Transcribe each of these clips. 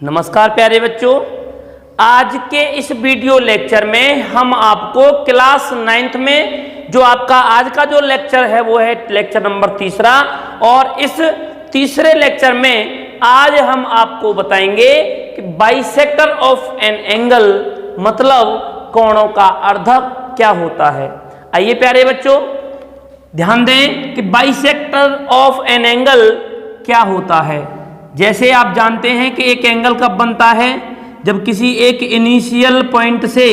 नमस्कार प्यारे बच्चों, आज के इस वीडियो लेक्चर में हम आपको क्लास 9th में जो आपका आज का जो लेक्चर है वो है लेक्चर नंबर 3 और इस तीसरे लेक्चर में आज हम आपको बताएंगे कि बाइसेक्टर ऑफ एन एंगल मतलब कोणों का अर्धक क्या होता है। आइए प्यारे बच्चों ध्यान दें कि बाइसेक्टर ऑफ एन एंगल क्या होता है। जैसे आप जानते हैं कि एक एंगल कब बनता है, जब किसी एक इनिशियल पॉइंट से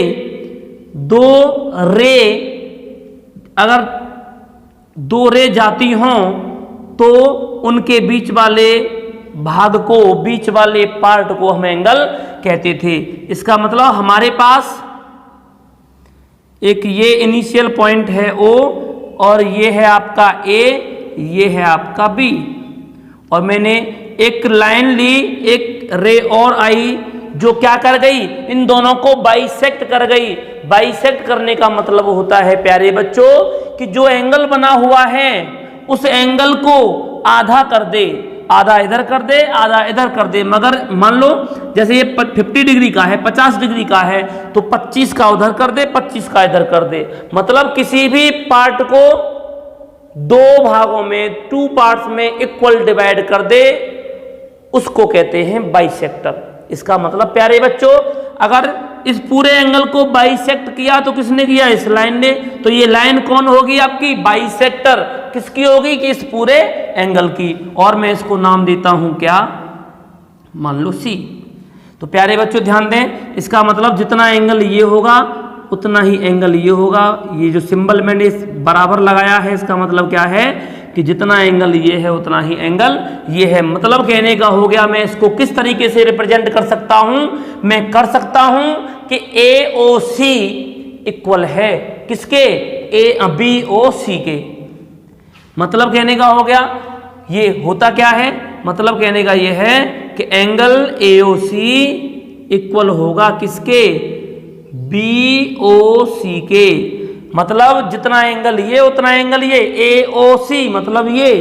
अगर दो रे जाती हों तो उनके बीच वाले भाग को, बीच वाले पार्ट को हम एंगल कहते थे। इसका मतलब हमारे पास एक ये इनिशियल पॉइंट है O और ये है आपका A, ये है आपका B और मैंने एक लाइन ली, एक रे और आई जो क्या कर गई, इन दोनों को बाइसेक्ट कर गई। बाइसेक्ट करने का मतलब होता है प्यारे बच्चों कि जो एंगल बना हुआ है उस एंगल को आधा कर दे, आधा इधर कर दे, आधा इधर कर दे। मगर मान लो जैसे ये 50 डिग्री का है, 50 डिग्री का है तो 25 का उधर कर दे, 25 का इधर कर दे। मतलब किसी भी पार्ट को दो भागों में, 2 पार्ट्स में इक्वल डिवाइड कर दे, उसको कहते हैं बाइसेक्टर। इसका मतलब प्यारे बच्चों अगर इस पूरे एंगल को बाइसेक्ट किया तो किसने किया, इस लाइन ने। तो ये लाइन कौन होगी आपकी, बाइसेक्टर। किसकी होगी कि इस पूरे एंगल की। और मैं इसको नाम देता हूं क्या, मान लो C। तो प्यारे बच्चों ध्यान दें, इसका मतलब जितना एंगल ये होगा उतना ही एंगल ये होगा। ये जो सिंबल मैंने बराबर लगाया है इसका मतलब क्या है कि जितना एंगल ये है उतना ही एंगल ये है। मतलब कहने का हो गया, मैं इसको किस तरीके से रिप्रेजेंट कर सकता हूं, मैं कर सकता हूं कि AOC इक्वल है किसके, BOC के। मतलब कहने का हो गया, ये होता क्या है, मतलब कहने का ये है कि एंगल AOC इक्वल होगा किसके, BOC के। मतलब जितना एंगल ये उतना एंगल ये, AOC मतलब ये,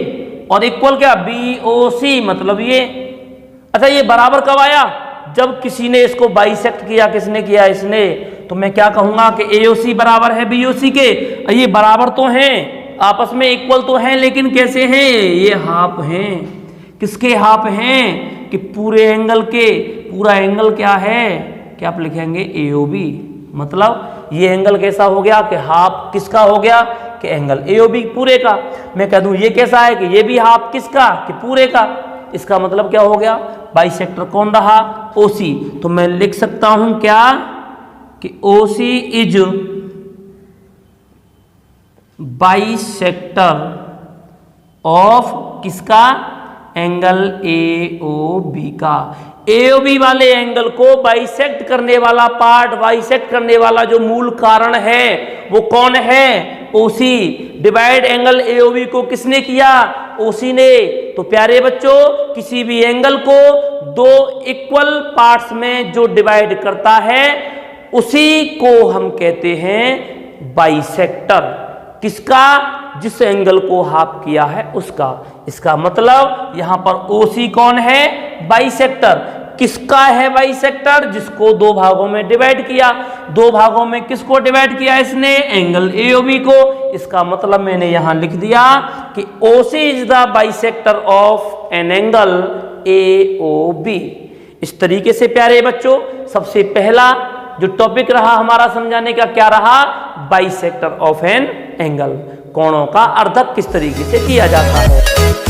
और इक्वल क्या, BOC मतलब ये। अच्छा ये बराबर कब आया, जब किसी ने इसको बाइसेक्ट किया। किसने किया, इसने। तो मैं क्या कहूंगा कि AOC बराबर है BOC के। ये बराबर तो हैं, आपस में इक्वल तो हैं, लेकिन कैसे हैं, ये हाफ हैं। किसके हाफ हैं कि पूरे एंगल के। पूरा एंगल क्या है, क्या आप लिखेंगे AOB। मतलब ये एंगल कैसा हो गया कि हाफ किसका हो गया, कि एंगल AOB पूरे का। मैं कह दूं ये कैसा है कि ये भी हाफ किसका, कि पूरे का। इसका मतलब क्या हो गया, बाइसेक्टर कौन रहा, OC। तो मैं लिख सकता हूं क्या कि OC इज बाइसेक्टर ऑफ किसका, एंगल AOB का। AOB वाले एंगल को बाइसेक्ट करने वाला पार्ट, बाइसेक्ट करने वाला जो मूल कारण है वो कौन है, OC। डिवाइड एंगल AOB को किसने किया, OC ने। तो प्यारे बच्चों किसी भी एंगल को दो इक्वल पार्ट्स में जो डिवाइड करता है उसी को हम कहते हैं बाइसेक्टर। किसका, जिस एंगल को हाफ किया है उसका। इसका मतलब यहां पर OC कौन है, बाइसेक्टर। किसका है बाइसेक्टर, जिसको दो भागों में डिवाइड किया। दो भागों में किसको डिवाइड किया इसने, एंगल AOB को। इसका मतलब मैंने यहां लिख दिया कि OC is the bisector of an angle AOB। इस तरीके से प्यारे बच्चों सबसे पहला जो टॉपिक रहा हमारा समझाने का क्या रहा, बाइसेक्टर ऑफ एन एंगल, कोणों का अर्धक किस तरीके से किया जाता है।